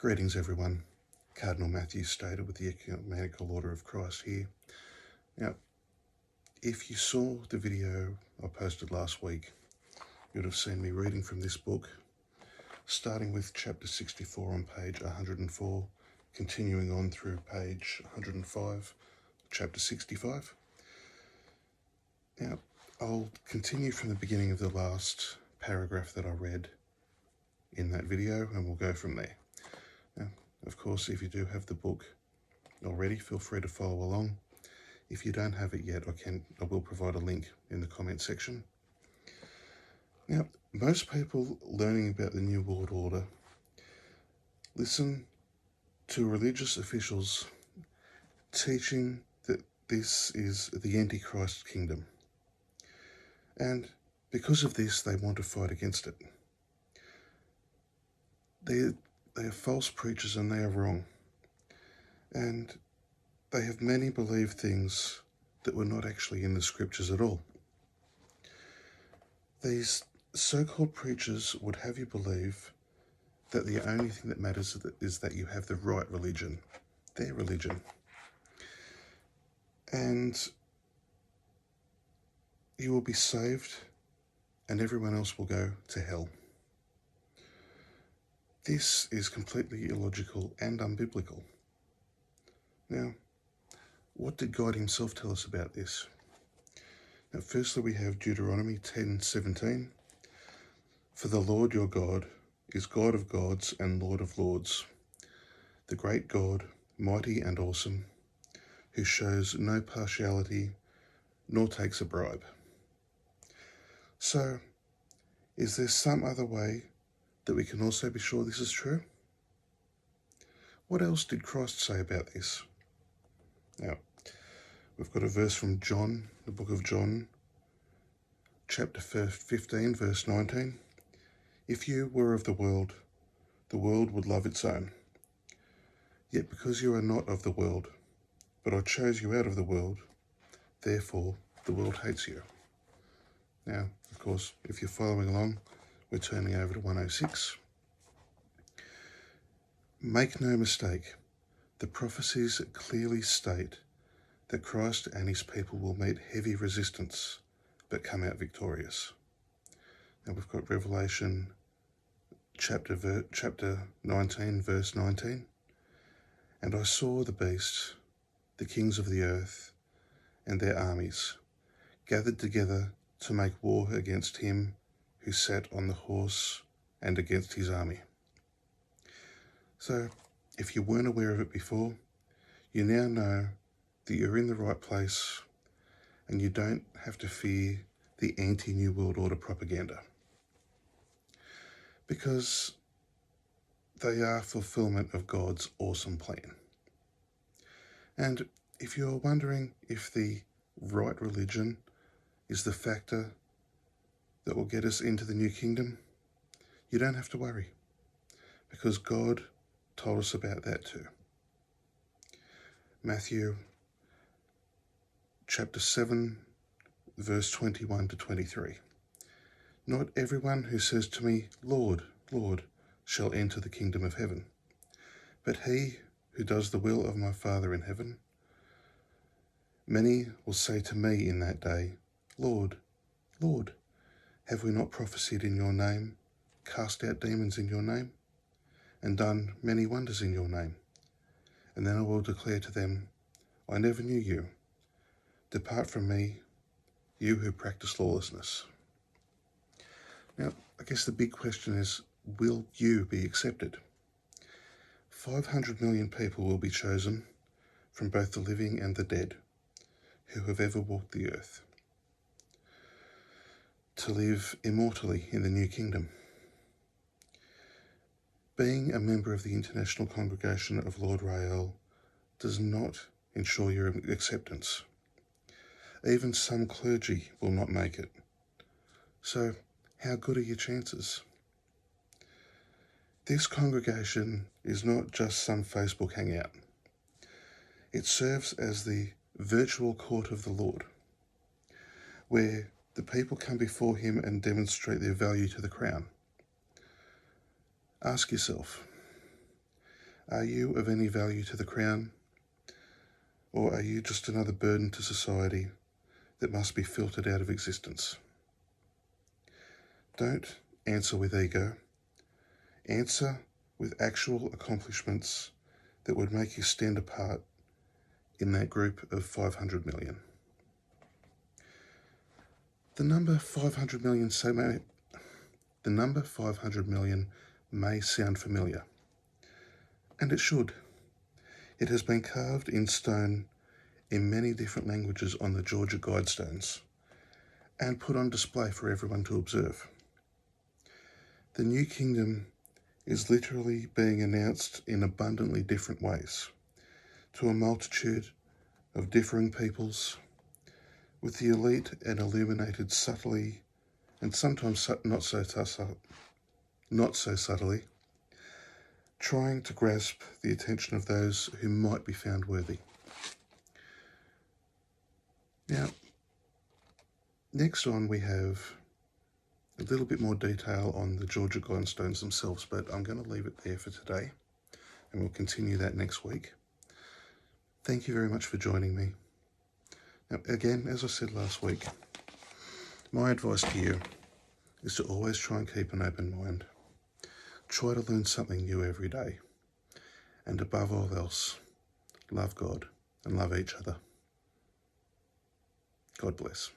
Greetings everyone, Cardinal Mathew Staader with the Ecumenical Order of Christ here. Now, if you saw the video I posted last week, you'd have seen me reading from this book, starting with chapter 64 on page 104, continuing on through page 105, chapter 65. Now, I'll continue from the beginning of the last paragraph that I read in that video, and we'll go from there. Now, of course, if you do have the book already, feel free to follow along. If you don't have it yet, I will provide a link in the comment section. Now, most people learning about the New World Order listen to religious officials teaching that this is the Antichrist kingdom. And because of this, they want to fight against it. They are false preachers and they are wrong. And they have many believed things that were not actually in the scriptures at all. These so-called preachers would have you believe that the only thing that matters is that you have the right religion, their religion. And you will be saved and everyone else will go to hell. This is completely illogical and unbiblical. Now, what did God himself tell us about this? Now, firstly, we have Deuteronomy 10:17. For the Lord your God is God of gods and Lord of lords, the great God, mighty and awesome, who shows no partiality nor takes a bribe. So, is there some other way that we can also be sure this is true? What else did Christ say about this? Now, we've got a verse from John, the book of John, chapter 15, verse 19. If you were of the world would love its own. Yet because you are not of the world, but I chose you out of the world, therefore the world hates you. Now, of course, if you're following along, we're turning over to 106. Make no mistake, the prophecies clearly state that Christ and his people will meet heavy resistance, but come out victorious. Now we've got Revelation chapter 19, verse 19. And I saw the beast, the kings of the earth, and their armies, gathered together to make war against him who sat on the horse and against his army. So, if you weren't aware of it before, you now know that you're in the right place and you don't have to fear the anti-New World Order propaganda, because they are fulfillment of God's awesome plan. And if you're wondering if the right religion is the factor that will get us into the new kingdom, you don't have to worry, because God told us about that too. Matthew chapter 7, verse 21 to 23. Not everyone who says to me, Lord, Lord, shall enter the kingdom of heaven, but he who does the will of my Father in heaven. Many will say to me in that day, Lord, Lord, have we not prophesied in your name, cast out demons in your name, and done many wonders in your name? And then I will declare to them, I never knew you. Depart from me, you who practice lawlessness. Now, I guess the big question is, will you be accepted? 500 million people will be chosen from both the living and the dead who have ever walked the earth, to live immortally in the new kingdom. Being a member of the International Congregation of Lord Rael does not ensure your acceptance. Even some clergy will not make it. So, how good are your chances? This congregation is not just some Facebook hangout. It serves as the virtual court of the Lord, where the people come before him and demonstrate their value to the crown. Ask yourself, Are you of any value to the Crown? Or are you just another burden to society that must be filtered out of existence? Don't answer with ego. Answer with actual accomplishments that would make you stand apart in that group of 500 million. The number 500 million may sound familiar, and it should. It has been carved in stone in many different languages on the Georgia Guidestones and put on display for everyone to observe. The new kingdom is literally being announced in abundantly different ways to a multitude of differing peoples, with the elite and illuminated subtly, and sometimes not so subtly, trying to grasp the attention of those who might be found worthy. Now, next on we have a little bit more detail on the Georgia Guidestones themselves, but I'm going to leave it there for today, and we'll continue that next week. Thank you very much for joining me. Now, again, as I said last week, my advice to you is to always try and keep an open mind. Try to learn something new every day. And above all else, love God and love each other. God bless.